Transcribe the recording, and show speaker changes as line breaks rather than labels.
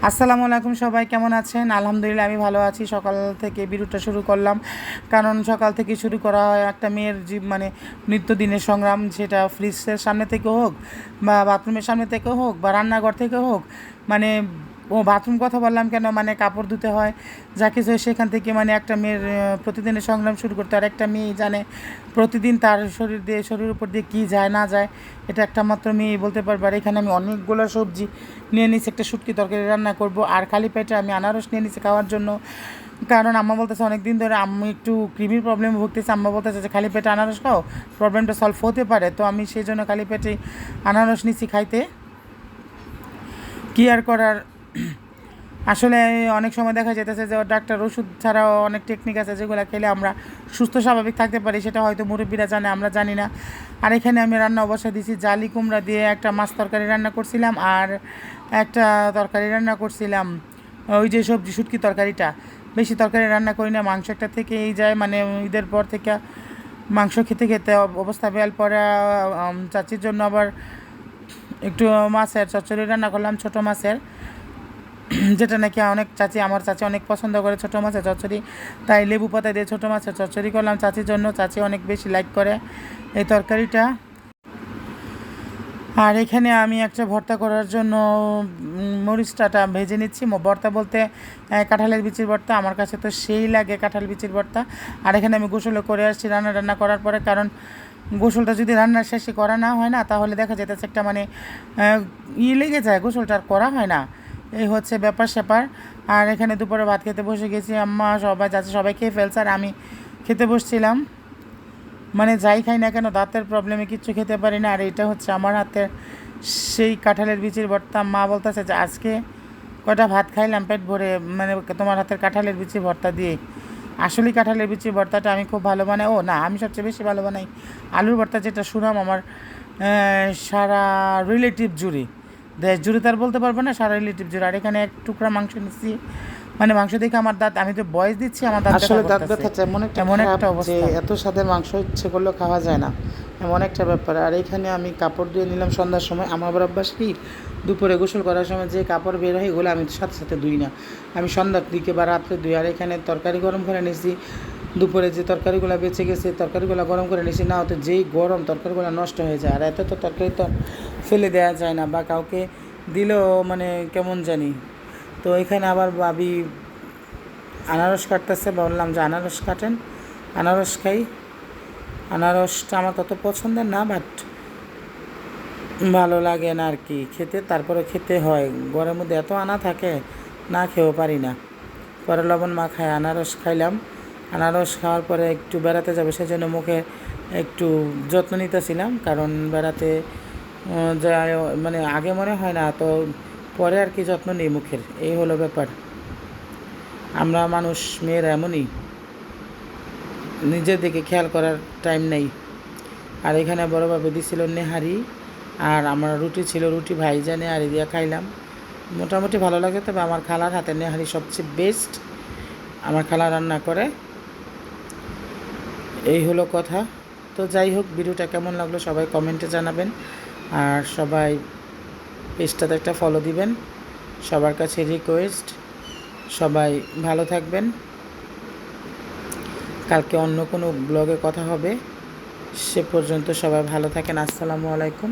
আসসালামু আলাইকুম, সবাই কেমন আছেন? আলহামদুলিল্লাহ আমি ভালো আছি। সকাল থেকে ভিডিওটা শুরু করলাম, কারণ সকাল থেকে শুরু করা হয় একটা মেয়ের মানে নিত্যদিনের সংগ্রাম, সেটা ফ্রিজের সামনে থেকে হোক বা বাথরুমের সামনে থেকে হোক বা রান্নাঘর থেকে হোক। মানে বাথরুম কথা বললাম কেন, মানে কাপড় ধুতে হয়, যা কিছু হয় সেখান থেকে মানে একটা মেয়ের প্রতিদিনের সংগ্রাম শুরু করতে হয়। আর একটা মেয়ে জানে প্রতিদিন তার শরীরের উপর দিয়ে কী যায় না যায়, এটা একটা মাত্র মেয়ে বলতে পারবে। আর এখানে আমি অনেকগুলো সবজি নিয়ে নিচ্ছি, একটা শুটকি তরকারি রান্না করব। আর খালি পেটে আমি আনারস নিয়ে নিচ্ছি খাওয়ার জন্য, কারণ আম্মা বলতেছে অনেক দিন ধরে আমি একটু ক্রিমির প্রবলেমে ভুগতেছি। আম্মা বলতেছে যে খালি পেটে আনারস খাও, প্রবলেমটা সলভ হতে পারে। তো আমি সেই জন্য খালি পেটে আনারস নিচ্ছি খাইতে। কী আর করার, আসলে অনেক সময় দেখা যেতেছে যে ডাক্তার ওষুধ ছাড়াও অনেক টেকনিক আছে যেগুলো খেলে আমরা সুস্থ স্বাভাবিক থাকতে পারি, সেটা হয়তো মুরব্বীরা জানে, আমরা জানি না। আর এখানে আমি রান্না অবশ্যই দিয়েছি, জালি কুমড়া দিয়ে একটা মাছ তরকারি রান্না করছিলাম, আর একটা তরকারি রান্না করছিলাম ওই যে সবজি শুটকি তরকারিটা। বেশি তরকারি রান্না করি না, মাংস একটা থেকেই যায়, মানে ঈদের পর থেকে মাংস খেতে খেতে অবস্থা বেয়াল পরে। চাচির জন্য আবার একটু মাছের চচ্চড়ি রান্না করলাম, ছোটো মাছের, যেটা নাকি আমার চাচি অনেক পছন্দ করে ছোটো মাছের চচ্চড়ি। তাই লেবু পাতা দিয়ে ছোটো মাছের চচ্চড়ি করলাম চাচির জন্য, চাচি অনেক বেশি লাইক করে এই তরকারিটা। আর এখানে আমি একটা ভর্তা করার জন্য মরিচটাটা ভেজে নিচ্ছি। ভর্তা বলতে কাঁঠালের বিচির ভর্তা, আমার কাছে তো সেই লাগে কাঁঠাল বিচির ভর্তা। আর এখানে আমি গোসলও করে আসছি রান্না করার পরে, কারণ গোসলটা যদি রান্নার শেষে করা না হয় না, তাহলে দেখা যেতেছে একটা মানে লেগে যায়, গোসলটা আর করা হয় না। এই হচ্ছে ব্যাপার স্যাপার। আর এখানে দুপুরে ভাত খেতে বসে গেছি, আম্মা সবাই যাচ্ছে, সবাই খেয়ে ফেলছে, আর আমি খেতে বসছিলাম। মানে যাই খাই না কেন দাঁতের প্রবলেমে কিচ্ছু খেতে পারি না। আর এটা হচ্ছে আমার হাতের সেই কাঁঠালের বিচির ভর্তা। মা বলতেছে যে আজকে কয়টা ভাত খাইলাম পেট ভরে, মানে তোমার হাতের কাঁঠালের বিচির ভর্তা দিয়ে। আসলেই কাঁঠালের বিচির ভর্তাটা আমি খুব ভালো বানাই। ও না, আমি সবচেয়ে বেশি ভালো বানাই আলুর ভর্তা, যেটা সুনাম আমার সারা রিলেটিভ জুড়ে, দেশ জুড়ে তার বলতে পারবো না, সারা রিলেটিভ জুড়ে। আর এখানে এক টুকরা মাংস নিচ্ছি, মানে মাংস দেখে আমার দাঁত, আমি তো বয়স দিচ্ছি, আমার দাঁত
আসলে দাঁত ব্যথাটা এমন একটা অবস্থা, এত স্বাদের মাংস ইচ্ছে করলেও খাওয়া যায় না, এমন একটা ব্যাপার। আর এইখানে আমি কাপড় দিয়ে নিলাম সন্ধ্যার সময়। আমার আবার অভ্যাস কি, দুপুরে গোসল করার সময় যে কাপড় বের হয় এগুলো আমি সাথে সাথে ধুই না, আমি সন্ধ্যার দিকে বা রাত্রে ধুই। আর এখানে তরকারি গরম করে নিয়েছি, দুপুরে যে তরকারিগুলো বেঁচে গেছে তরকারিগুলো গরম করে নিয়েছি, না হতো যেই গরম তরকারিগুলো নষ্ট হয়ে যায়। আর এত তো তরকারি তো ফেলে দেওয়া যায় না, বা কাউকে দিলেও মানে কেমন জানি। তো এখানে আবার ভাবি আনারস কাটতেছে, বললাম যে আনারস কাটেন, আনারস খাই। আনারসটা আমার তত পছন্দের না, বাট ভালো লাগে না আর কি খেতে, তারপরে খেতে হয়। ঘরের মধ্যে এত আনা থাকে, না খেয়েও পারি না। পরে লবণ মাখায় আনারস খাইলাম। আনারস খাওয়ার পরে একটু বেড়াতে যাবে, সেজন্য মুখে একটু যত্ন নিতেছিলাম, কারণ বেড়াতে যায় মানে আগে মনে হয় না, তো পরে আর কি যত্ন নেই মুখের, এই হলো ব্যাপার। আমরা মানুষ মেয়েরা এমনই, নিজের দিকে খেয়াল করার টাইম নেই। আর এখানে বড়োভাবে দিছিল নেহারি, আর আমার রুটি ছিল, রুটি ভাইজা নেহারি দিয়ে খাইলাম, মোটামুটি ভালো লাগে। তবে আমার খালার হাতে নেহারি সবচেয়ে বেস্ট, আমার খালা রান্না করে। এই হলো কথা। তো যাই হোক, ভিডিওটা কেমন লাগলো সবাই কমেন্টে জানাবেন, আর সবাই পেজটাতে একটা ফলো দিবেন। সবার কাছে রিকোয়েস্ট, সবাই ভালো থাকবেন। কালকে অন্য কোনো ব্লগে কথা হবে, সে পর্যন্ত সবাই ভালো থাকেন। আসসালামু আলাইকুম।